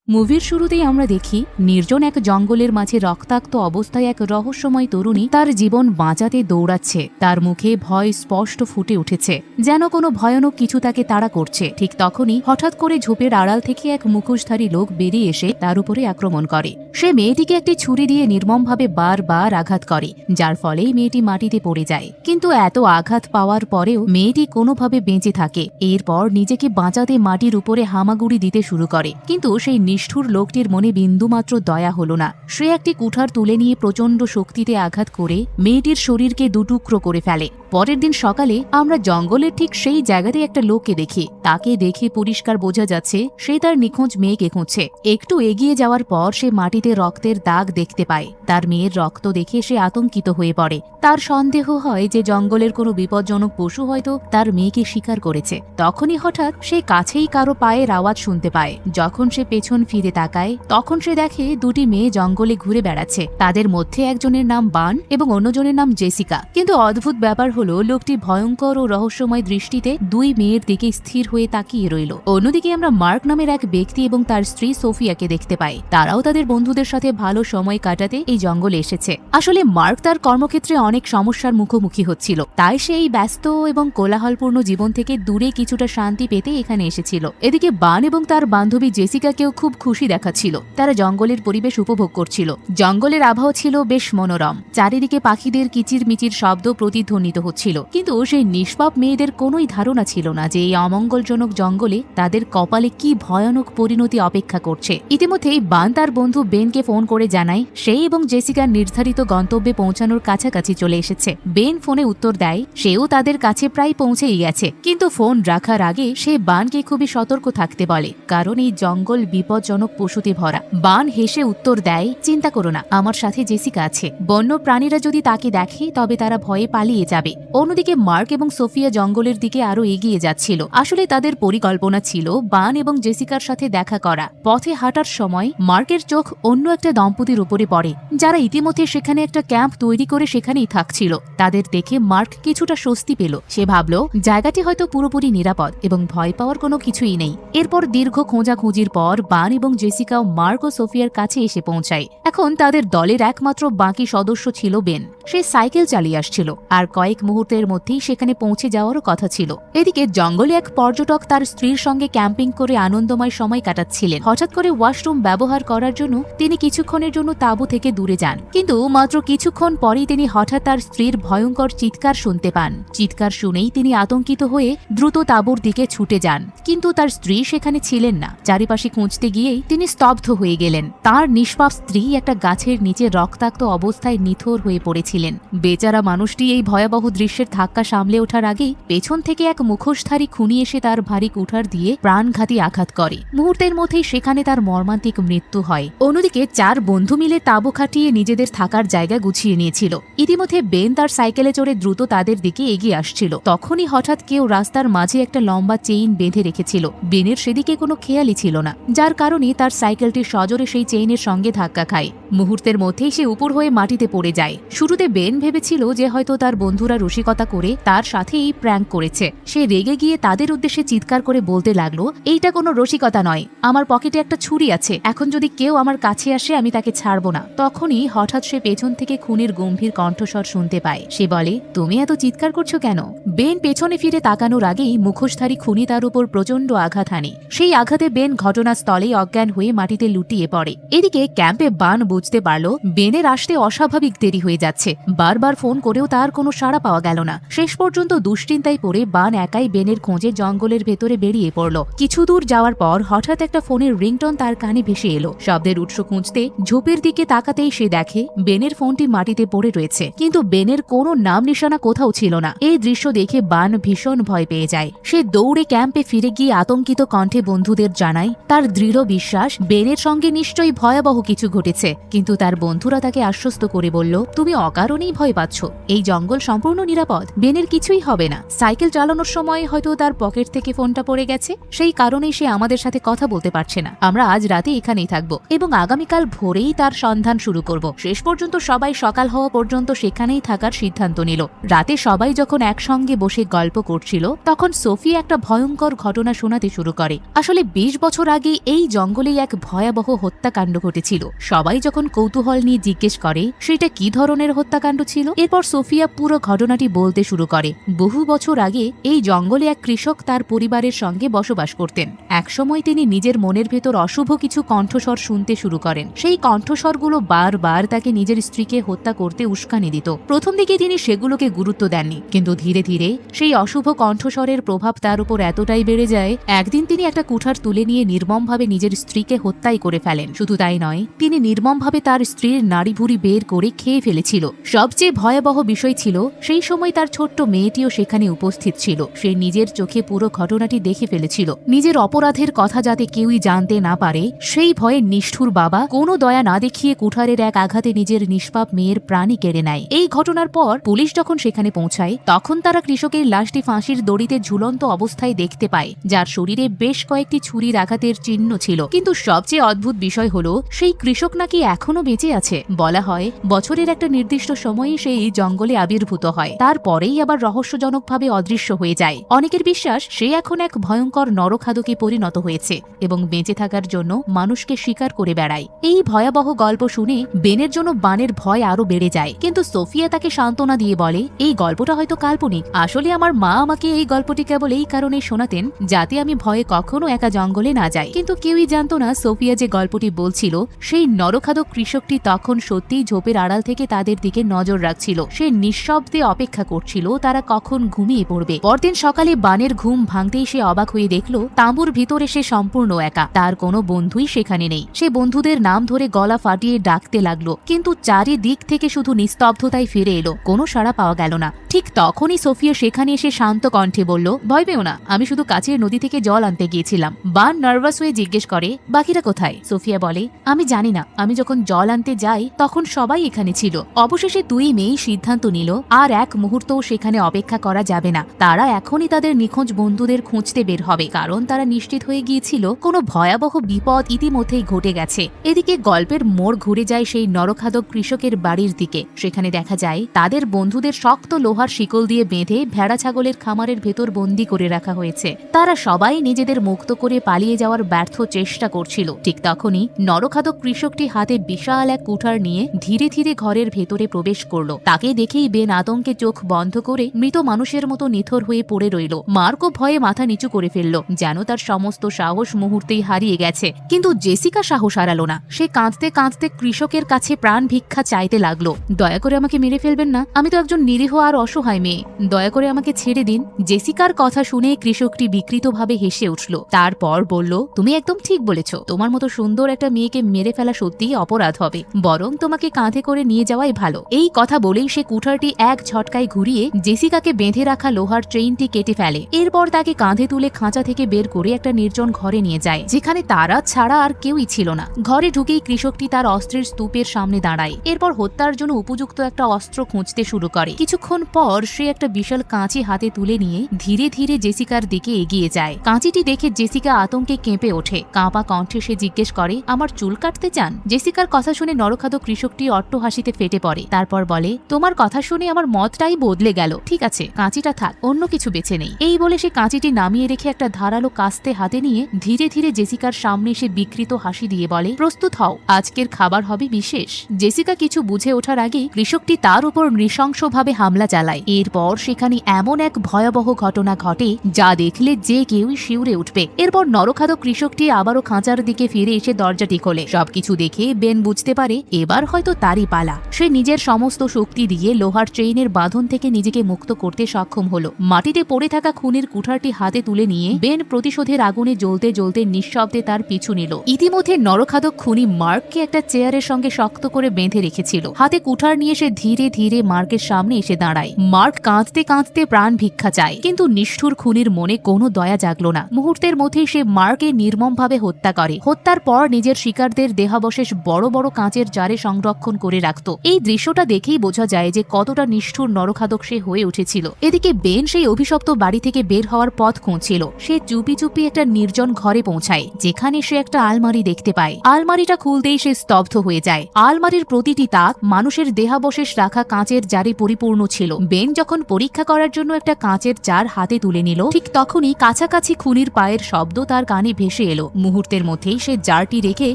মুভির শুরুতেই আমরা দেখি নির্জন এক জঙ্গলের মাঝে রক্তাক্ত অবস্থায় এক রহস্যময় তরুণী তার জীবন বাঁচাতে দৌড়াচ্ছে। তার মুখে ভয় স্পষ্ট ফুটে উঠেছে, যেন কোনো ভয়ানক কিছু তাকে তাড়া করছে। ঠিক তখনই হঠাৎ করে ঝোপের আড়াল থেকে এক মুখোশধারী লোক বেরিয়ে এসে তার উপরে আক্রমণ করে। সে মেয়েটিকে একটি ছুরি দিয়ে নির্মমভাবে বারবার আঘাত করে, যার ফলেই মেয়েটি মাটিতে পড়ে যায়। কিন্তু এত আঘাত পাওয়ার পরেও মেয়েটি কোনোভাবে বেঁচে থাকে। এরপর নিজেকে বাঁচাতে মাটির উপরে হামাগুড়ি দিতে শুরু করে, কিন্তু সেই নিষ্ঠুর লোকটির মনে বিন্দুমাত্র দয়া হল না। সে একটি কুঠার তুলে নিয়ে প্রচণ্ড শক্তিতে আঘাত করে মেয়েটির শরীরকে দুটুকরো করে ফেলে। পরের দিন সকালে আমরা জঙ্গলের ঠিক সেই জায়গাতে একটা লোককে দেখি। তাকে দেখে পরিষ্কার বোঝা যাচ্ছে সে তার নিখোঁজ মেয়েকে খুঁজছে। একটু এগিয়ে যাওয়ার পর সে মাটিতে রক্তের দাগ দেখতে পায়। তার মেয়ের রক্ত দেখে সে আতঙ্কিত হয়ে পড়ে। তার সন্দেহ হয় যে জঙ্গলের কোনো বিপজ্জনক পশু হয়তো তার মেয়েকে শিকার করেছে। তখনই হঠাৎ সে কাছেই কারো পায়ের আওয়াজ শুনতে পায়। যখন সে পেছন ফিরে তাকায় তখন সে দেখে দুটি মেয়ে জঙ্গলে ঘুরে বেড়াচ্ছে। তাদের মধ্যে একজনের নাম বান এবং অন্যজনের নাম জেসিকা। কিন্তু অদ্ভুত ব্যাপার হলো লোকটি ভয়ঙ্কর ও রহস্যময় দৃষ্টিতে দুই মেয়ের দিকে স্থির হয়ে তাকিয়ে রইল। অন্যদিকে আমরা মার্ক নামের এক ব্যক্তি এবং তার স্ত্রী সোফিয়াকে দেখতে পাই। তারাও তাদের বন্ধুদের সাথে ভালো সময় কাটাতে এই জঙ্গলে এসেছে। আসলে মার্ক তার কর্মক্ষেত্রে অনেক সমস্যার মুখোমুখি হচ্ছিল, তাই সে এই ব্যস্ত এবং কোলাহলপূর্ণ জীবন থেকে দূরে কিছুটা শান্তি পেতে এখানে এসেছিল। এদিকে বান এবং তার বান্ধবী জেসিকাকেও খুব খুশি দেখাচ্ছিল। তারা জঙ্গলের পরিবেশ উপভোগ করছিল। জঙ্গলের আবহাওয়া ছিল বেশ মনোরম। চারিদিকে পাখিদের কিচিরমিচির শব্দ প্রতিধ্বনিত হচ্ছিল। কিন্তু সেই নিষ্পাপ মেয়েদের কোনোই ধারণা ছিল না যে এই অমঙ্গলজনক জঙ্গলে তাদের কপালে কি ভয়ানক পরিণতি অপেক্ষা করছে। ইতিমধ্যেই বান তার বন্ধু বেনকে ফোন করে জানায় সে এবং জেসিকার নির্ধারিত গন্তব্যে পৌঁছানোর কাছাকাছি চলে এসেছে। বেন ফোনে উত্তর দেয় সেও তাদের কাছে প্রায় পৌঁছেই গেছে। কিন্তু ফোন রাখার আগে সে বানকে খুবই সতর্ক থাকতে বলে, কারণ এই জঙ্গল বিপজ্জনক পশুতে ভরা। বান হেসে উত্তর দেয়, চিন্তা করো না, আমার সাথে জেসিকা আছে। বন্য প্রাণীরা যদি তাকে দেখে তবে তারা ভয়ে পালিয়ে যাবে। অন্যদিকে মার্ক এবং সোফিয়া জঙ্গলের দিকে আরো এগিয়ে যাচ্ছিল। আসলে তাদের পরিকল্পনা ছিল বান এবং জেসিকার সাথে দেখা করা। পথে হাঁটার সময় মার্কের চোখ অন্য একটা দম্পতির উপরে পড়ে, যারা ইতিমধ্যে সেখানে একটা ক্যাম্প তৈরি করে সেখানেই থাকছিল। তাদের দেখে মার্ক কিছুটা স্বস্তি পেল। সে ভাবল জায়গাটি হয়তো পুরোপুরি নিরাপদ এবং ভয় পাওয়ার কোনো কিছুই নেই। এরপর দীর্ঘ খোঁজাখুঁজির পর বান এবং জেসিকাও মার্ক ও সোফিয়ার কাছে এসে পৌঁছায়। এখন তাদের দলের একমাত্র বাকি সদস্য ছিল বেন। সে সাইকেল চালিয়ে আসছিল আর কয়েক মুহূর্তের মধ্যেই সেখানে পৌঁছে যাওয়ারও কথা ছিল। এদিকে জঙ্গলে এক পর্যটক তার স্ত্রীর সঙ্গে ক্যাম্পিং করে আনন্দময় সময় কাটাচ্ছিলেন। হঠাৎ করে ওয়াশরুম ব্যবহার করার জন্য তিনি কিছুক্ষণের জন্য তাঁবু থেকে দূরে যান। কিন্তু মাত্র কিছুক্ষণ পরেই তিনি হঠাৎ তার স্ত্রীর ভয়ঙ্কর চিৎকার শুনতে পান। চিৎকার শুনেই তিনি আতঙ্কিত হয়ে দ্রুত তাঁবুর দিকে ছুটে যান, কিন্তু তার স্ত্রী সেখানে ছিলেন না। চারিপাশে খুঁজতে গিয়েই তিনি স্তব্ধ হয়ে গেলেন। তার নিষ্পাপ স্ত্রী একটা গাছের নিচে রক্তাক্ত অবস্থায় নিথর হয়ে পড়েছিলেন। বেচারা মানুষটি এই ভয়াবহ দৃশ্যের ধাক্কা সামলে ওঠার আগেই পেছন থেকে এক মুখোশধারী খুনি এসে তার ভারী কুঠার দিয়ে প্রাণঘাতী আঘাত করে। মুহূর্তের মধ্যেই সেখানে তার মর্মান্তিক মৃত্যু হয়। অন্যদিকে চার বন্ধু মিলে তাঁবু খাটিয়ে নিজেদের থাকার জায়গা গুছিয়ে নিয়েছিল। ইতিমধ্যে বেন তার সাইকেলে চড়ে দ্রুত তাদের দিকে এগিয়ে আসছিল। তখনই হঠাৎ কেউ রাস্তার মাঝে একটা লম্বা চেইন বেঁধে রেখেছিল। বেনের সেদিকে কোনো খেয়ালই ছিল না, যার কারণে তার সাইকেলটি সজোরে সেই চেইনের সঙ্গে ধাক্কা খায়। মুহূর্তের মধ্যেই সে উপর হয়ে মাটিতে পড়ে যায়। শুরুতে বেন ভেবেছিল যে হয়তো তার বন্ধুরা রসিকতা করে তার সাথে এই প্র্যাঙ্ক করেছে। সে রেগে গিয়ে তাদের উদ্দেশ্যে চিৎকার করে বলতে লাগলো, এইটা কোনো রসিকতা নয়, আমার পকেটে একটা ছুরি আছে, এখন যদি কেউ আমার কাছে আসে আমি তাকে ছাড়বো না। তখনই হঠাৎ সে পেছন থেকে খুনির গম্ভীর কণ্ঠস্বর শুনতে পায়। সে বলে, তুমি এত চিৎকার করছো কেন? বেন পেছনে ফিরে তাকানোর আগেই মুখোশধারী খুনি তার উপর প্রচণ্ড আঘাত হানে। সেই আঘাতে বেন ঘটনাস্থলেই অজ্ঞান হয়ে মাটিতে লুটিয়ে পড়ে। এদিকে ক্যাম্পে বান বুঝতে পারল বেনের আসতে অস্বাভাবিক দেরি হয়ে যাচ্ছে। বারবার ফোন করেও তার কোনো সাড়া পাওয়া গেল না। শেষ পর্যন্ত দুশ্চিন্তায় পড়ে বান একাই বেনের খোঁজে জঙ্গলের ভেতরে বেরিয়ে পড়ল। কিছু দূর যাওয়ার পর হঠাৎ একটা ফোনের রিংটোন তার কানে ভেসে এলো। শব্দের উৎস খুঁজতে ঝোপের দিকে তাকাতেই সে দেখে বেনের ফোনটি মাটিতে পড়ে রয়েছে, কিন্তু বেনের কোনো নাম নিশানা কোথাও ছিল না। এই দৃশ্য দেখে বান ভীষণ ভয় পেয়ে যায়। সে দৌড়ে ক্যাম্পে ফিরে গিয়ে আতঙ্কিত কণ্ঠে বন্ধুদের জানায় তার দৃঢ় বিশ্বাস বেনের সঙ্গে নিশ্চয়ই ভয়াবহ কিছু ঘটেছে। কিন্তু তার বন্ধুরা তাকে আশ্বস্ত করে বলল, তুমি অকাল কারণেই ভয় পাচ্ছ? এই জঙ্গল সম্পূর্ণ নিরাপদ, বেনের কিছুই হবে না। সাইকেল চালানোর সময় হয়তো তার পকেট থেকে ফোনটা পড়ে গেছে, সেই কারণেই সে আমাদের সাথে কথা বলতে পারছে না। আমরা আজ রাতে এখানেই থাকবো এবং আগামীকাল ভোরেই তার সন্ধান শুরু করব। শেষ পর্যন্ত সবাই সকাল হওয়া পর্যন্ত সেখানেই থাকার সিদ্ধান্ত নিল। রাতে সবাই যখন একসঙ্গে বসে গল্প করছিল তখন সোফিয়া একটা ভয়ঙ্কর ঘটনা শোনাতে শুরু করে। আসলে 20 বছর আগে এই জঙ্গলেই এক ভয়াবহ হত্যাকাণ্ড ঘটেছিল। সবাই যখন কৌতূহল নিয়ে জিজ্ঞেস করে সেটা কি ধরনের হত্যাকাণ্ড ছিল, এরপর সোফিয়া পুরো ঘটনাটি বলতে শুরু করে। বহু বছর আগে এই জঙ্গলে এক কৃষক তার পরিবারের সঙ্গে বসবাস করতেন। একসময় তিনি নিজের মনের ভেতর অশুভ কিছু কণ্ঠস্বর শুনতে শুরু করেন। সেই কণ্ঠস্বরগুলো বারবার তাকে নিজের স্ত্রীকে হত্যা করতে উস্কানি দিত। প্রথম দিকে তিনি সেগুলোকে গুরুত্ব দেননি, কিন্তু ধীরে ধীরে সেই অশুভ কণ্ঠস্বরের প্রভাব তার উপর এতটাই বেড়ে যায়, একদিন তিনি একটা কুঠার তুলে নিয়ে নির্মমভাবে নিজের স্ত্রীকে হত্যাই করে ফেলেন। শুধু তাই নয়, তিনি নির্মমভাবে তার স্ত্রীর নাড়িভুড়ি বের করে খেয়ে ফেলেছিল। সবচেয়ে ভয়াবহ বিষয় ছিল সেই সময় তার ছোট্ট মেয়েটিও সেখানে উপস্থিত ছিল। সে নিজের চোখে পুরো ঘটনাটি দেখে ফেলেছিল। নিজের অপরাধের কথা যাতে কেউই জানতে না পারে সেই ভয়ে নিষ্ঠুর বাবা কোনো দয়া না দেখিয়ে কুঠারের এক আঘাতে নিজের নিষ্পাপ মেয়ের প্রাণই কেড়ে নেয়। এই ঘটনার পর পুলিশ যখন সেখানে পৌঁছায় তখন তারা কৃষকের লাশটি ফাঁসির দড়িতে ঝুলন্ত অবস্থায় দেখতে পায়, যার শরীরে বেশ কয়েকটি ছুরির আঘাতের চিহ্ন ছিল। কিন্তু সবচেয়ে অদ্ভুত বিষয় হলো সেই কৃষক নাকি এখনো বেঁচে আছে। বলা হয় বছরের একটা নির্দিষ্ট সময়ে সেই জঙ্গলে আবির্ভূত হয়, তারপরেই আবার রহস্যজনকভাবে অদৃশ্য হয়ে যায়। অনেকের বিশ্বাস সে এখন এক ভয়ঙ্কর নরখাদকে পরিণত হয়েছে এবং বেঁচে থাকার জন্য মানুষকে শিকার করে বেড়ায়। এই ভয়াবহ গল্প শুনে বেনের জন্য বানের ভয় আরো বেড়ে যায়, কিন্তু সোফিয়া তাকে সান্ত্বনা দিয়ে বলে এই গল্পটা হয়তো কাল্পনিক। আসলে আমার মা আমাকে এই গল্পটি কেবল এই কারণে শোনাতেন যাতে আমি ভয়ে কখনো একা জঙ্গলে না যাই। কিন্তু কেউই জানতো না সোফিয়া যে গল্পটি বলছিল সেই নরখাদক কৃষকটি তখন সত্যিই ঝোপের আড়াল থেকে তাদের দিকে নজর রাখছিল। সে নিঃশব্দে অপেক্ষা করছিল তারা কখন ঘুমিয়ে পড়বে। পরদিন সকালে বানের ঘুম ভাঙতেই সে অবাক হয়ে দেখল তাঁবুর ভিতরে সে সম্পূর্ণ একা। তার কোনো বন্ধুই সেখানে নেই। সে বন্ধুদের নাম ধরে গলা ফাটিয়ে ডাকতে লাগলো, কিন্তু চারিদিক থেকে শুধু নিস্তব্ধতাই ফিরে এলো, কোনো সাড়া পাওয়া গেল না। ঠিক তখনই সোফিয়া সেখানে এসে শান্ত কণ্ঠে বলল, ভয় পেও না, আমি শুধু কাছের নদী থেকে জল আনতে গিয়েছিলাম। বান নার্ভাস হয়ে জিজ্ঞেস করে, বাকিরা কোথায়? সোফিয়া বলে, আমি জানি না, আমি যখন জল আনতে যাই তখন সবাই এখানে ছিল। অবশেষে দুই মেয়েই সিদ্ধান্ত নিল আর এক মুহূর্তও সেখানে অপেক্ষা করা যাবে না। তারা এখনই তাদের নিখোঁজ বন্ধুদের খুঁজতে বের হবে, কারণ তারা নিশ্চিত হয়ে গিয়েছিল কোনো ভয়াবহ বিপদ ইতিমধ্যেই ঘটে গেছে। এদিকে গল্পের মোড় ঘুরে যায় সেই নরখাদক কৃষকের বাড়ির দিকে। সেখানে দেখা যায় তাদের বন্ধুদের শক্ত লোহার শিকল দিয়ে বেঁধে ভেড়া ছাগলের খামারের ভেতর বন্দি করে রাখা হয়েছে। তারা সবাই নিজেদের মুক্ত করে পালিয়ে যাওয়ার ব্যর্থ চেষ্টা করছিল। ঠিক তখনই নরখাদক কৃষকটি হাতে বিশাল এক কুঠার নিয়ে ধীরে ধীরে ঘরের ভেতরে প্রবেশ করল। তাকে দেখেই বেন আতঙ্কে চোখ বন্ধ করে মৃত মানুষের মতো নিথর হয়ে পড়ে রইল। মার্কও ভয়ে মাথা নিচু করে ফেলল, যেন তার সমস্ত সাহস মুহূর্তেই হারিয়ে গেছে। কিন্তু জেসিকা সাহস হারালো না। সে কাঁদতে কাঁদতে কৃষকের কাছে প্রাণ ভিক্ষা চাইতে লাগলো, দয়া করে আমাকে মেরে ফেলবেন না, আমি তো একজন নিরীহ আর অসহায় মেয়ে, দয়া করে আমাকে ছেড়ে দিন। জেসিকার কথা শুনে কৃষকটি বিকৃতভাবে হেসে উঠল। তারপর বলল, তুমি একদম ঠিক বলেছ, তোমার মতো সুন্দর একটা মেয়েকে মেরে ফেলা সত্যিই অপরাধ হবে, বরং তোমাকে কাঁধে করে নিয়ে যাওয়াই ভালো। এই কথা বলেই সে কুঠারটি এক ঝটকায় ঘুরিয়ে জেসিকাকে বেঁধে রাখা লোহার চেইনটি কেটে ফেলে। এরপর তাকে কাঁধে তুলে খাঁচা থেকে বের করে একটা নির্জন ঘরে নিয়ে যায়, যেখানে তারা ছাড়া আর কেউই ছিল না। ঘরে ঢুকেই কৃষকটি তার অস্ত্রের স্তূপের সামনে দাঁড়ায়। এরপর হত্যার জন্য উপযুক্ত একটা অস্ত্র খুঁজতে শুরু করে। কিছুক্ষণ পর সে একটা বিশাল কাঁচি হাতে তুলে নিয়ে ধীরে ধীরে জেসিকার দিকে এগিয়ে যায়। কাঁচিটি দেখে জেসিকা আতঙ্কে কেঁপে ওঠে। কাঁপা কণ্ঠে সে জিজ্ঞেস করে, আমার চুল কাটতে চান? জেসিকার কথা শুনে নরখাদক কৃষকটি অট্টহাসিতে ফেটে পড়ে। তারপর বলে, তোমার কথা শুনে আমার মতটাই বদলে গেল। ঠিক আছে, কাঁচিটা থাক, অন্য কিছু বেছে নেই। এই বলে সে কাঁচিটি নামিয়ে রেখে একটা ধারালো কাস্তে হাতে নিয়ে ধীরে ধীরে জেসিকার সামনে এসে বিকৃত হাসি দিয়ে বলে, প্রস্তুত হও, আজকের খাবার হবে বিশেষ। জেসিকা কিছু বুঝে ওঠার আগেই কৃষকটি তার উপর নৃশংসভাবে হামলা চালায়। এরপর সেখানে এমন এক ভয়াবহ ঘটনা ঘটে যা দেখলে যে কেউই শিউরে উঠবে। এরপর নরখাদক কৃষকটি আবারও খাঁচার দিকে ফিরে এসে দরজাটি খোলে। সবকিছু দেখে বেন বুঝতে পারে এবার হয়তো তারই পালা। সে নিজের সমস্ত শক্তি দিয়ে লোহার চেইনের বাঁধন থেকে নিজেকে মুক্ত করতে সক্ষম হলো। মাটিতে পড়ে থাকা খুনের কুঠারটি হাতে তুলে নিয়ে বেন প্রতিশোধের আগুনে জ্বলতে জ্বলতে নিঃশব্দে তার পিছু নিল। ইতিমধ্যে নরখাদক খুনি মার্ককে একটা চেয়ারের সঙ্গে শক্ত করে বেঁধে রেখেছিল। হাতে কুঠার নিয়ে সে ধীরে ধীরে মার্কের সামনে এসে দাঁড়ায়। মার্ক কাঁদতে কাঁদতে প্রাণ ভিক্ষা চায়, কিন্তু নিষ্ঠুর খুনির মনে কোনো দয়া জাগলো না। মুহূর্তের মধ্যেই সে মার্ককে নির্মমভাবে হত্যা করে। হত্যার পর নিজের শিকারদের দেহাবশেষ বড় বড় কাঁচের জারে সংরক্ষণ করে রাখত। এই দৃশ্যটি দৃশ্যটা দেখেই বোঝা যায় যে কতটা নিষ্ঠুর নরখাদক সে হয়ে উঠেছিল। এদিকে বেন সেই অভিশপ্ত বাড়ি থেকে বের হওয়ার পথ খুঁজছিল। সে চুপি চুপি একটা নির্জন ঘরে পৌঁছায়, যেখানে সে একটা আলমারি দেখতে পায়। আলমারিটা খুলতেই সে স্তব্ধ হয়ে যায়। আলমারির প্রতিটি তাক মানুষের দেহাবশেষ রাখা কাঁচের জারে পরিপূর্ণ ছিল। বেন যখন পরীক্ষা করার জন্য একটা কাঁচের জার হাতে তুলে নিল, ঠিক তখনই কাছাকাছি খুনির পায়ের শব্দ তার কানে ভেসে এলো। মুহূর্তের মধ্যেই সে জারটি রেখে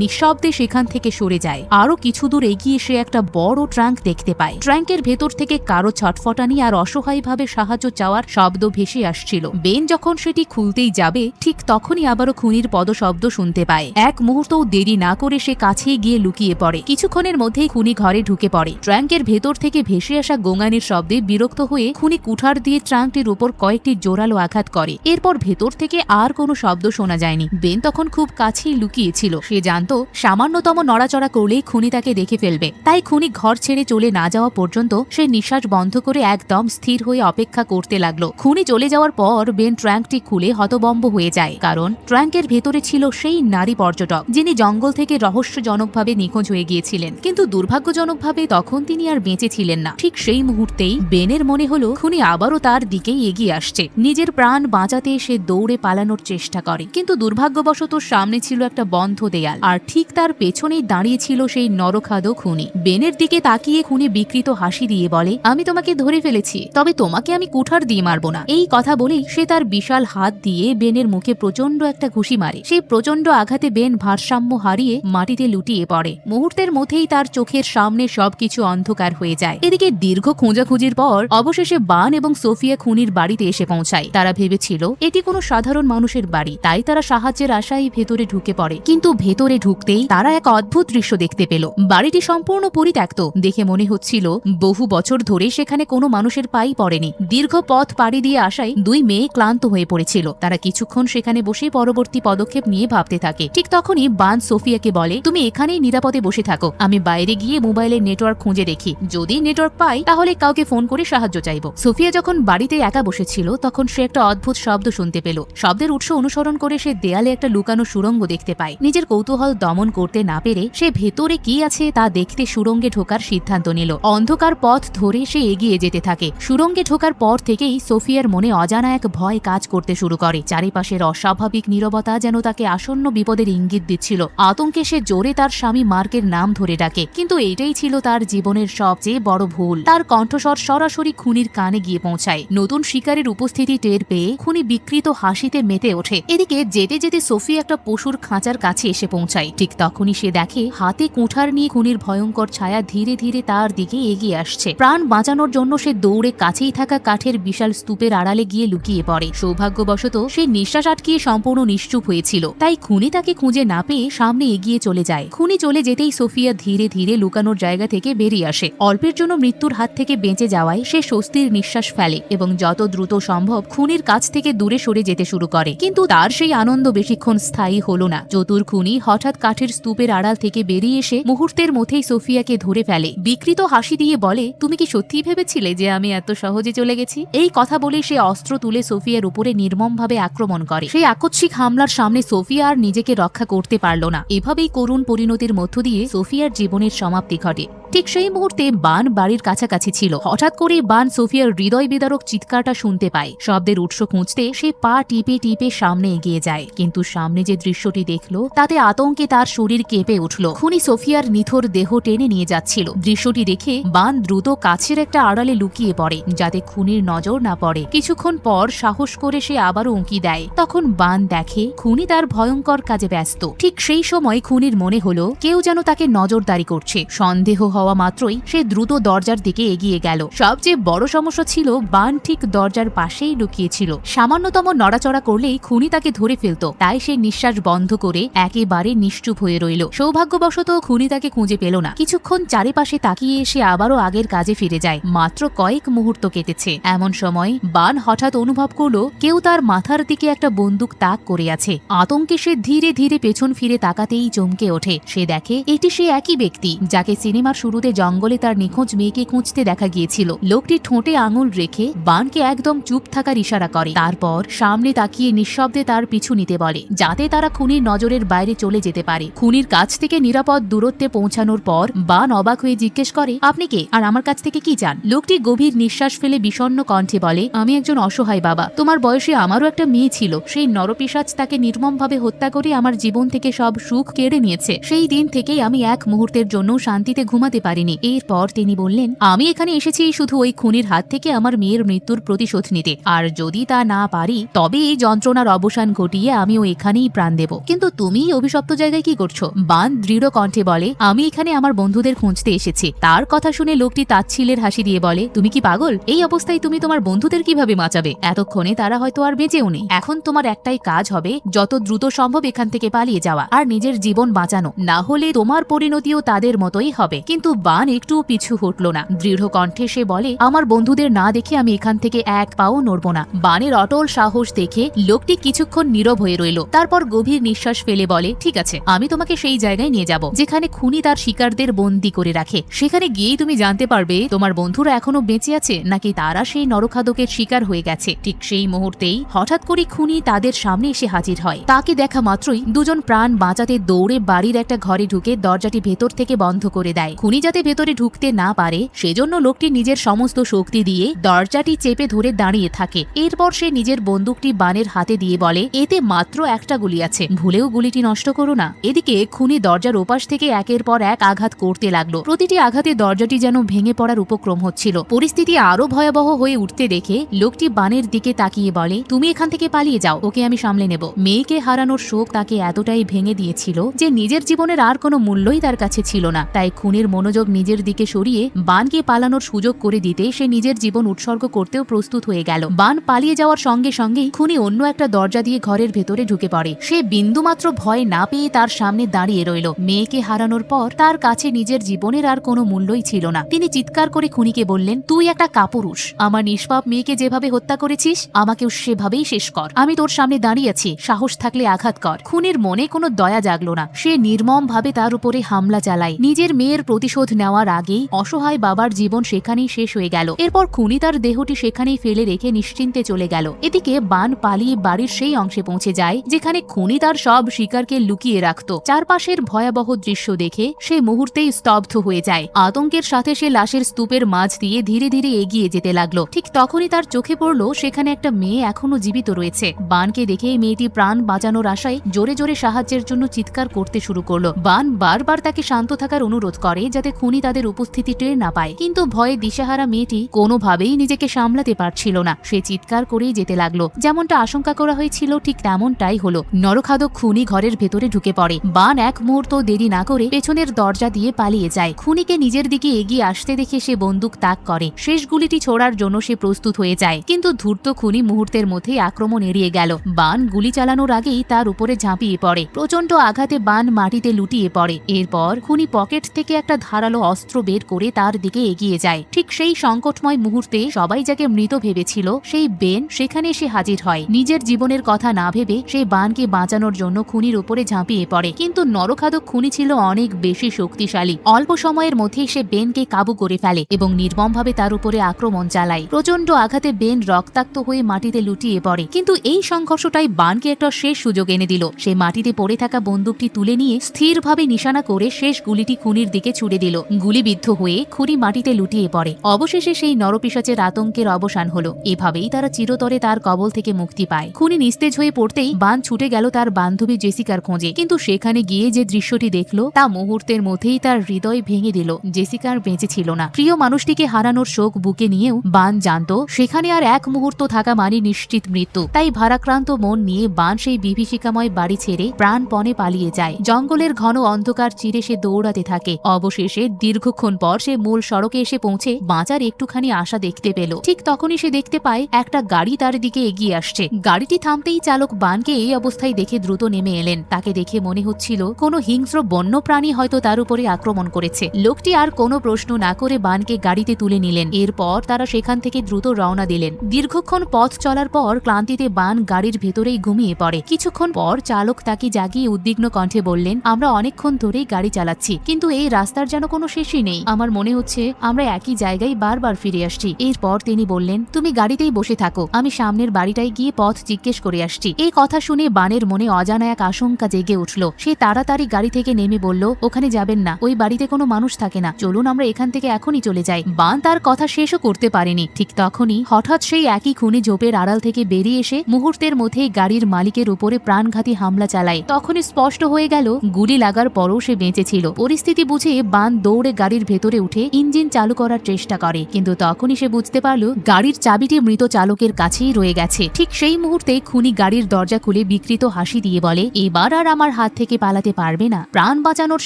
নিঃশব্দে সেখান থেকে সরে যায়। আরো কিছু দূর এগিয়ে সে একটা বড় ট্রাঙ্ক দেখতে পায়। ট্রাঙ্কের ভেতর থেকে কারো ছটফটানি আর অসহায়ভাবে সাহায্য চাওয়ার শব্দ ভেসে আসছিল। বেন যখন সেটি খুলতেই যাবে, ঠিক তখনই আবারও খুনির পদশব্দ শুনতে পায়। এক মুহূর্তও দেরি না করে সে কাছেই গিয়ে লুকিয়ে পড়ে। কিছুক্ষণের মধ্যেই খুনি ঘরে ঢুকে পড়ে। ট্রাঙ্কের ভেতর থেকে ভেসে আসা গোঙানির শব্দে বিরক্ত হয়ে খুনি কুঠার দিয়ে ট্রাঙ্কটির উপর কয়েকটি জোরালো আঘাত করে। এরপর ভেতর থেকে আর কোনো শব্দ শোনা যায়নি। বেন তখন খুব কাছেই লুকিয়েছিল। সে জানত সামান্যতম নড়াচড়া করলেই খুনি তাকে দেখে ফেলবে। তাই খুনি ঘর ছেড়ে চলে না যাওয়া পর্যন্ত সে নিঃশ্বাস বন্ধ করে একদম স্থির হয়ে অপেক্ষা করতে লাগলো। খুনি চলে যাওয়ার পর বেন ট্রাঙ্কটি খুলে হতবম্ব হয়ে যায়, কারণ ট্রাঙ্কের ভেতরে ছিল সেই নারী পর্যটক যিনি জঙ্গল থেকে রহস্যজনকভাবে নিখোঁজ হয়ে গিয়েছিলেন। কিন্তু দুর্ভাগ্যজনকভাবে তখন তিনি আর বেঁচে ছিলেন না। ঠিক সেই মুহূর্তেই বেনের মনে হলো খুনি আবারও তার দিকেই এগিয়ে আসছে। নিজের প্রাণ বাঁচাতে সে দৌড়ে পালানোর চেষ্টা করে, কিন্তু দুর্ভাগ্যবশত সামনে ছিল একটা বন্ধ দেয়াল, আর ঠিক তার পেছনেই দাঁড়িয়ে ছিল সেই নরখাদক খুনি। বেনের দিকে তাকিয়ে খুনি বিকৃত হাসি দিয়ে বলে, আমি তোমাকে ধরে ফেলেছি, তবে তোমাকে আমি কুঠার দিয়ে মারবো না। এই কথা বলেই সে তার বিশাল হাত দিয়ে বেনের মুখে প্রচন্ড একটা ঘুষি মারে। সেই প্রচন্ড আঘাতে বেন ভারসাম্য হারিয়ে মাটিতে লুটিয়ে পড়ে। মুহূর্তের মধ্যেই তার চোখের সামনে সবকিছু অন্ধকার হয়ে যায়। এদিকে দীর্ঘ খোঁজাখুঁজির পর অবশেষে বান এবং সোফিয়া খুনির বাড়িতে এসে পৌঁছায়। তারা ভেবেছিল এটি কোনো সাধারণ মানুষের বাড়ি, তাই তারা সাহায্যের আশায় ভেতরে ঢুকে পড়ে। কিন্তু ভেতরে ঢুকতেই তারা এক অদ্ভুত দৃশ্য দেখতে পেল। বাড়িটি সম্পূর্ণ পরিত্যক্ত। দেখে মনে হচ্ছিল বহু বছর ধরে সেখানে কোনো মানুষের পাই পড়েনি। দীর্ঘ পথ পাড়ি দিয়ে আসায় দুই মেয়ে ক্লান্ত হয়ে পড়েছিল। তারা কিছুক্ষণ সেখানে বসে পরবর্তী পদক্ষেপ নিয়ে ভাবতে থাকে। ঠিক তখনই বান সোফিয়াকে বলে, তুমি এখানেই নিরাপদে বসে থাকো, আমি বাইরে গিয়ে মোবাইলের নেটওয়ার্ক খুঁজে দেখি, যদি নেটওয়ার্ক পাই তাহলে কাউকে ফোন করে সাহায্য চাইব। সোফিয়া যখন বাড়িতে একা বসেছিল তখন সে একটা অদ্ভুত শব্দ শুনতে পেল। শব্দের উৎস অনুসরণ করে সে দেয়ালে একটা লুকানো সুড়ঙ্গ দেখতে পায়। নিজের কৌতূহল দমন করতে না পেরে সে ভেতরে কি আছে তা দেখতে সুড়ঙ্গে ঢোকার সিদ্ধান্ত নিল। অন্ধকার পথ ধরে সে এগিয়ে যেতে থাকে। সুড়ঙ্গে ঢোকার পর থেকেই সোফিয়ার মনে অজানা এক ভয় কাজ করতে শুরু করে। চারিপাশের অস্বাভাবিক নীরবতা যেন তাকে আসন্ন বিপদের ইঙ্গিত দিচ্ছিল। আতঙ্কে সে জোরে তার স্বামী মার্কের নাম ধরে ডাকে, কিন্তু এটাই ছিল তার জীবনের সবচেয়ে বড় ভুল। তার কণ্ঠস্বর সরাসরি খুনির কানে গিয়ে পৌঁছায়। নতুন শিকারের উপস্থিতি টের পেয়ে খুনি বিকৃত হাসিতে মেতে ওঠে। এদিকে যেতে যেতে সোফি একটা পশুর খাঁচার কাছে এসে পৌঁছায়। ঠিক তখনই সে দেখে হাতে কুঠার নিয়ে খুনির ভয়ঙ্কর ছায়া ধীরে ধীরে তার দিকে এগিয়ে আসছে। প্রাণ বাঁচানোর জন্য সে দৌড়ে কাছেই থাকা কাঠের বিশাল স্তূপের আড়ালে গিয়ে লুকিয়ে পড়ে। সৌভাগ্যবশত সে নিঃশ্বাস আটকিয়ে সম্পূর্ণ নিশ্চুপ হয়েছিল, তাই খুনি তাকে খুঁজে না পেয়ে সামনে এগিয়ে চলে যায়। খুনি চলে যেতেই সোফিয়া ধীরে ধীরে লুকানোর জায়গা থেকে বেরিয়ে আসে। অল্পের জন্য মৃত্যুর হাত থেকে বেঁচে যাওয়ায় সে স্বস্তির নিঃশ্বাস ফেলে এবং যত দ্রুত সম্ভব খুনির কাছ থেকে দূরে সরে যেতে শুরু করে। কিন্তু তার সেই আনন্দ বেশিক্ষণ স্থায়ী হলো না। চতুর খুনি হঠাৎ কাঠের স্তূপের আড়াল থেকে বেরিয়ে এসে মুহূর্তের মধ্যেই সোফিয়াকে ধরে ফেলে। বিকৃত হাসি দিয়ে বলে, তুমি কি সত্যিই ভেবেছিলে যে আমি এত সহজে চলে গেছি? এই কথা বলে সে অস্ত্র তুলে সোফিয়ার উপরে নির্মমভাবে আক্রমণ করে। সেই আকস্মিক হামলার সামনে সোফিয়া আর নিজেকে রক্ষা করতে পারল না। এভাবেই করুণ পরিণতির মধ্য দিয়ে সোফিয়ার জীবনের সমাপ্তি ঘটে। ঠিক সেই মুহূর্তে বান বাড়ির কাছাকাছি ছিল। হঠাৎ করে বান সোফিয়ার হৃদয় বিদারক চিৎকারটা শুনতে পায়। শব্দের উৎস খুঁজতে সে পা টিপে টিপে সামনে এগিয়ে যায়, কিন্তু সামনে যে দৃশ্যটি দেখল তাতে আতঙ্কে তার শরীর কেঁপে উঠল। খুনি সোফিয়ার নিথর দেহ টেনে নিয়ে যাচ্ছিল। দৃশ্যটি দেখে বান দ্রুত কাছের একটা আড়ালে লুকিয়ে পড়ে, যাতে খুনির নজর না পড়ে। কিছুক্ষণ পর সাহস করে সে আবারও উঁকি দেয়। তখন বান দেখে খুনি তার ভয়ঙ্কর কাজে ব্যস্ত। ঠিক সেই সময় খুনির মনে হলো কেউ যেন তাকে নজরদারি করছে। সন্দেহ হওয়া মাত্রই সে দ্রুত দরজার দিকে এগিয়ে গেল। সবচেয়ে বড় সমস্যা ছিল বান ঠিক দরজার পাশেই লুকিয়েছিল। সামান্যতম নড়াচড়া করলেই খুনি তাকে ধরে ফেলত। তাই সে নিঃশ্বাস বন্ধ করে একেবারে নিশ্চুপ হয়ে রইল। সৌভাগ্যবশত খুনি তাকে খুঁজে পেল না। কিছুক্ষণ চারিপাশে তাকিয়ে সে আবারও আগের কাজে ফিরে যায়। মাত্র কয়েক মুহূর্ত কেটেছে। এমন সময় বান হঠাৎ অনুভব করলো কেউ তার মাথার দিকে একটা বন্দুক তাক করে আছে। আতঙ্কে সে ধীরে ধীরে পেছন ফিরে তাকাতেই চমকে ওঠে। সে দেখে এটি সে একই ব্যক্তি যাকে সিনেমার শুরু শুরুতে জঙ্গলে তার নিখোঁজ মেয়েকে খুঁজতে দেখা গিয়েছিল। লোকটি ঠোঁটে আঙুল রেখে বানকে একদম চুপ থাকার ইশারা করে, তারপর সামনে তাকিয়ে নিঃশব্দে তার পিছু নিতে বলে, যাতে তারা খুনির নজরের বাইরে চলে যেতে পারে। খুনির কাছ থেকে নিরাপদ দূরত্বে পৌঁছানোর পর বান অবাক হয়ে জিজ্ঞেস করে, আপনি কে আর আমার কাছ থেকে কি চান? লোকটি গভীর নিঃশ্বাস ফেলে বিষণ্ণ কণ্ঠে বলে, আমি একজন অসহায় বাবা। তোমার বয়সে আমারও একটা মেয়ে ছিল। সেই নরপিশাচ তাকে নির্মমভাবে হত্যা করে আমার জীবন থেকে সব সুখ কেড়ে নিয়েছে। সেই দিন থেকেই আমি এক মুহূর্তের জন্য শান্তিতে ঘুমাতে পারিনি। এরপর তিনি বললেন, আমি এখানে এসেছি শুধু ওই খুনির হাত থেকে আমার মেয়ের মৃত্যুর প্রতিশোধ নিতে, আর যদি তা না পারি তবে এই যন্ত্রণার অবসান ঘটিয়ে আমিও এখানেই প্রাণ দেব। কিন্তু তুমি অভিশপ্ত জায়গায় কি করছো? বান দৃঢ় কণ্ঠে বলে, আমি এখানে আমার বন্ধুদের খুঁজতে এসেছি। তার কথা শুনে লোকটি তাচ্ছিলের হাসি দিয়ে বলে, তুমি কি পাগল? এই অবস্থায় তুমি তোমার বন্ধুদের কিভাবে বাঁচাবে? এতক্ষণে তারা হয়তো আর বেঁচেও নেই। এখন তোমার একটাই কাজ হবে, যত দ্রুত সম্ভব এখান থেকে পালিয়ে যাওয়া আর নিজের জীবন বাঁচানো, না হলে তোমার পরিণতিও তাদের মতোই হবে। কিন্তু বান একটু পিছু হটল না। দৃঢ় কণ্ঠে সে বলে, আমার বন্ধুদের না দেখে আমি এখান থেকে এক পাও নড়ব না। বানের অটল সাহস দেখে লোকটি কিছুক্ষণ নীরব হয়ে রইল, তারপর গভীর নিঃশ্বাস ফেলে বলে, ঠিক আছে, আমি তোমাকে সেই জায়গায় নিয়ে যাব যেখানে খুনি তার শিকারদের বন্দী করে রাখে। সেখানে গিয়েই তুমি জানতে পারবে তোমার বন্ধুরা এখনো বেঁচে আছে নাকি তারা সেই নরখাদকের শিকার হয়ে গেছে। ঠিক সেই মুহূর্তেই হঠাৎ করে খুনি তাদের সামনে এসে হাজির হয়। তাকে দেখা মাত্রই দুজন প্রাণ বাঁচাতে দৌড়ে বাড়ির একটা ঘরে ঢুকে দরজাটি ভেতর থেকে বন্ধ করে দেয়। খুনি যাতে ভেতরে ঢুকতে না পারে সেজন্য লোকটি নিজের সমস্ত শক্তি দিয়ে দরজাটি চেপে ধরে দাঁড়িয়ে থাকে। এরপর সে নিজের বন্দুকটি বানের হাতে দিয়ে বলে, এতে মাত্র একটা গুলি আছে, ভুলেও গুলিটি নষ্ট করো না। এদিকে খুনি দরজার ওপাশ থেকে একের পর এক আঘাত করতে লাগলো। প্রতিটি আঘাতে দরজাটি যেন ভেঙে পড়ার উপক্রম হচ্ছিল। পরিস্থিতি আরো ভয়াবহ হয়ে উঠতে দেখে লোকটি বানের দিকে তাকিয়ে বলে, তুমি এখান থেকে পালিয়ে যাও, ওকে আমি সামলে নেব। মেয়েকে হারানোর শোক তাকে এতটাই ভেঙে দিয়েছিল যে নিজের জীবনের আর কোনো মূল্যই তার কাছে ছিল না। তাই খুনির মনোযোগ নিজের দিকে সরিয়ে বানকে পালানোর সুযোগ করে দিতে সে নিজের জীবন উৎসর্গ করতেও প্রস্তুত হয়ে গেল। বান পালিয়ে যাওয়ার সঙ্গে সঙ্গেই খুনি অন্য একটা দরজা দিয়ে ঘরের ভেতরে ঢুকে পড়ে। সে বিন্দুমাত্র ভয় না পেয়ে তার সামনে দাঁড়িয়ে রইল। মেয়েকে হারানোর পর তার কাছে নিজের জীবনের আর কোনো মূল্যই ছিল না। তিনি চিৎকার করে খুনিকে বললেন, তুই একটা কাপুরুষ। আমার নিষ্পাপ মেয়েকে যেভাবে হত্যা করেছিস আমাকেও সেভাবেই শেষ কর। আমি তোর সামনে দাঁড়িয়ে আছি, সাহস থাকলে আঘাত কর। খুনির মনে কোনো দয়া জাগলো না। সে নির্মম ভাবে তার উপরে হামলা চালায়। নিজের মেয়ের প্রতিশোধ নেওয়ার আগেই অসহায় বাবার জীবন সেখানেই শেষ হয়ে গেল। এরপর খুনি তার দেহটি সেখানেই ফেলে রেখে নিশ্চিন্তে চলে গেল। এদিকে বান পালিয়ে বাড়ির সেই অংশে পৌঁছে যায় যেখানে খুনি তার সব শিকারকে লুকিয়ে রাখত। চারপাশের ভয়াবহ দৃশ্য দেখে সে মুহূর্তেই স্তব্ধ হয়ে যায়। আতঙ্কের সাথে সে লাশের স্তূপের মাঝ দিয়ে ধীরে ধীরে এগিয়ে যেতে লাগলো। ঠিক তখনই তার চোখে পড়ল সেখানে একটা মেয়ে এখনো জীবিত রয়েছে। বানকে দেখে মেয়েটি প্রাণ বাঁচানোর আশায় জোরে জোরে সাহায্যের জন্য চিৎকার করতে শুরু করলো। বান বারবার তাকে শান্ত থাকার অনুরোধ করে যাতে খুনি তাদের উপস্থিতি টের না পায়, কিন্তু ভয়ে দিশেহারা মেয়েটি কোনোভাবেই নিজেকে সামলাতে পারছিল না। সে চিৎকার করেই যেতে লাগলো। যেমনটা আশঙ্কা করা হয়েছিল ঠিক তেমনটাই হলো। নরখাদক খুনি ঘরের ভেতরে ঢুকে পড়ে। বান এক মুহূর্ত দেরি না করে পেছনের দরজা দিয়ে পালিয়ে যায়। খুনিকে নিজের দিকে এগিয়ে আসতে দেখে সে বন্দুক তাক করে। শেষ গুলিটি ছোড়ার জন্য সে প্রস্তুত হয়ে যায়, কিন্তু ধূর্ত খুনি মুহূর্তের মধ্যেই আক্রমণ এড়িয়ে গেল। বান গুলি চালানোর আগেই তার উপরে ঝাঁপিয়ে পড়ে। প্রচন্ড আঘাতে বান মাটিতে লুটিয়ে পড়ে। এরপর খুনি পকেট থেকে একটা ধারালো অস্ত্র বের করে তার দিকে এগিয়ে যায়। ঠিক সেই সংকটময় মুহূর্তে সবাই যাকে মৃত ভেবেছিল সেই বেন সেখানে এসে হাজির হয়। নিজের জীবনের কথা না ভেবে সে বানকে বাঁচানোর জন্য খুনির উপরে ঝাঁপিয়ে পড়ে, কিন্তু নরখাদক খুনি ছিল অনেক বেশি শক্তিশালী। অল্প সময়ের মধ্যেই সে বেনকে কাবু করে ফেলে এবং নির্মমভাবে তার উপরে আক্রমণ চালায়। প্রচন্ড আঘাতে বেন রক্তাক্ত হয়ে মাটিতে লুটিয়ে পড়ে, কিন্তু এই সংঘর্ষটাই বানকে একটা শেষ সুযোগ এনে দিল। সে মাটিতে পড়ে থাকা বন্দুকটি তুলে নিয়ে স্থিরভাবে নিশানা করে শেষ গুলিটি খুনির দিকে ছুড়ে দিল। গুলিবিদ্ধ হয়ে খুনি মাটিতে লুটিয়ে পড়ে। অবশেষে সেই নরপিশাচের আতঙ্কের অবসান হলো। এভাবেই তারা চিরতরে তার কবল থেকে মুক্তি পায়। খুনি নিস্তেজ হয়ে পড়তেই বান ছুটে গেল তার বান্ধবী জেসিকার খোঁজে, কিন্তু সেখানে গিয়ে যে দৃশ্যটি দেখলো তা মুহূর্তের মধ্যেই তার হৃদয় ভেঙে দিল। জেসিকার বেঁচে ছিল না। প্রিয় মানুষটিকে হারানোর শোক বুকে নিয়েও বান জানত সেখানে আর এক মুহূর্ত থাকা মানে নিশ্চিত মৃত্যু। তাই ভারাক্রান্ত মন নিয়ে বান সেই বিভীষিকাময় বাড়ি ছেড়ে প্রাণপণে পালিয়ে যায়। জঙ্গলের ঘন অন্ধকার চিরে সে দৌড়াতে থাকে। অবশেষে দীর্ঘক্ষণ পর সে মূল সড়কে এসে পৌঁছে বাঁচার একটুখানি আশা দেখতে পেল। ঠিক তখনই সে দেখতে পায় একটা গাড়ি তার দিকে এগিয়ে আসছে। গাড়িটি থামতেই চালক বানকে এই অবস্থায় দেখে দ্রুত নেমে এলেন। তাকে দেখে মনে হচ্ছিল কোনো হিংস্র বন্য প্রাণী হয়তো তার উপরে আক্রমণ করেছে। লোকটি আর কোনো প্রশ্ন না করে বানকে গাড়িতে তুলে নিলেন। এরপর তারা সেখান থেকে দ্রুত রওনা দিলেন। দীর্ঘক্ষণ পথ চলার পর ক্লান্তিতে বান গাড়ির ভেতরেই ঘুমিয়ে পড়ে। কিছুক্ষণ পর চালক তাকে জাগিয়ে উদ্বিগ্ন কণ্ঠে বললেন, আমরা অনেকক্ষণ ধরেই গাড়ি চালাচ্ছি, কিন্তু এই রাস্তার যেন যেন কোনো শেষই নেই। আমার মনে হচ্ছে আমরা একই জায়গায় বারবার ফিরে আসছি। এরপর তিনি বললেন, তুমি গাড়িতেই বসে থাকো, আমি সামনের বাড়িটায় গিয়ে পথ জিজ্ঞেস করে আসছি। এই কথা শুনে বানের মনে অজানা এক আশঙ্কা জেগে উঠল। সে তাড়াতাড়ি গাড়ি থেকে নেমে বলল, ওখানে যাবেন না, ওই বাড়িতে কোনো মানুষ থাকে না, চলুন আমরা এখান থেকে এখনই চলে যাই। বান তার কথা শেষও করতে পারেনি। ঠিক তখনই হঠাৎ সেই একই খুনি ঝোপের আড়াল থেকে বেরিয়ে এসে মুহূর্তের মধ্যেই গাড়ির মালিকের উপরে প্রাণঘাতী হামলা চালায়। তখনই স্পষ্ট হয়ে গেল গুলি লাগার পরও সে বেঁচেছিল। পরিস্থিতি বুঝে বান দৌড়ে গাড়ির ভেতরে উঠে ইঞ্জিন চালু করার চেষ্টা করে, কিন্তু তখনই সে বুঝতে পারল গাড়ির চাবিটি মৃত চালকের কাছেই রয়ে গেছে। ঠিক সেই মুহূর্তে খুনি গাড়ির দরজা খুলে বিকৃত হাসি দিয়ে বলে, এবার আর আমার হাত থেকে পালাতে পারবে না। প্রাণ বাঁচানোর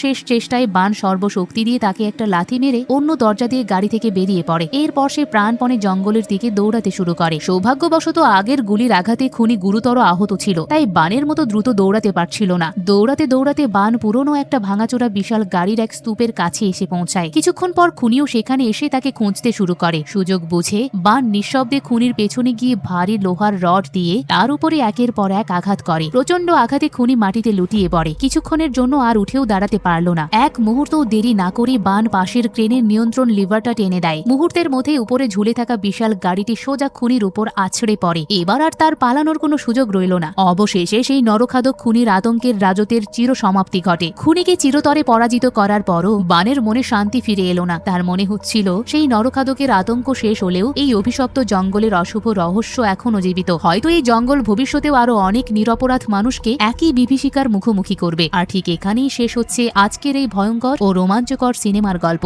শেষ চেষ্টায় বান সর্বশক্তি দিয়ে তাকে একটা লাথি মেরে অন্য দরজা দিয়ে গাড়ি থেকে বেরিয়ে পড়ে। এরপর সে প্রাণপণে জঙ্গলের দিকে দৌড়াতে শুরু করে। সৌভাগ্যবশত আগের গুলির আঘাতে খুনি গুরুতর আহত ছিল, তাই বানের মতো দ্রুত দৌড়াতে পারছিল না। দৌড়াতে দৌড়াতে বান পুরনো একটা ভাঙাচোরা বিশাল গাড়ির এক স্তূপের কাছে এসে পৌঁছায়। কিছুক্ষণ পর খুনিও সেখানে এসে তাকে খুঁজতে শুরু করে। সুযোগ বুঝে বান নিঃশব্দে খুনির পেছনে গিয়ে ভারী লোহার রড দিয়ে তার উপরে একের পর এক আঘাত করে। প্রচন্ড আঘাতে খুনি মাটিতে লুটিয়ে পড়ে। কিছুক্ষণের জন্য আর উঠেও দাঁড়াতে পারল না। এক মুহূর্তও দেরি না করে বান পাশের ক্রেনের নিয়ন্ত্রণ লিভারটা টেনে দেয়। মুহূর্তের মধ্যে উপরে ঝুলে থাকা বিশাল গাড়িটি সোজা খুনির উপর আছড়ে পড়ে। এবার আর তার পালানোর কোনো সুযোগ রইল না। অবশেষে সেই নরখাদক খুনির আতঙ্কের রাজত্বের চির সমাপ্তি ঘটে। খুনিকে চিরতরে পরাজিত করার পরও বানের মনে শান্তি ফিরে এলো না। তার মনে হচ্ছিল সেই নরখাদকের আতঙ্ক শেষ হলেও এই অভিশপ্ত জঙ্গলের অশুভ রহস্য এখনো জীবিত। হয়তো এই জঙ্গল ভবিষ্যতেও আরো অনেক নিরপরাধ মানুষকে একই বিভীষিকার মুখোমুখি করবে। আর ঠিক এখানেই শেষ হচ্ছে আজকের এই ভয়ঙ্কর ও রোমাঞ্চকর সিনেমার গল্প।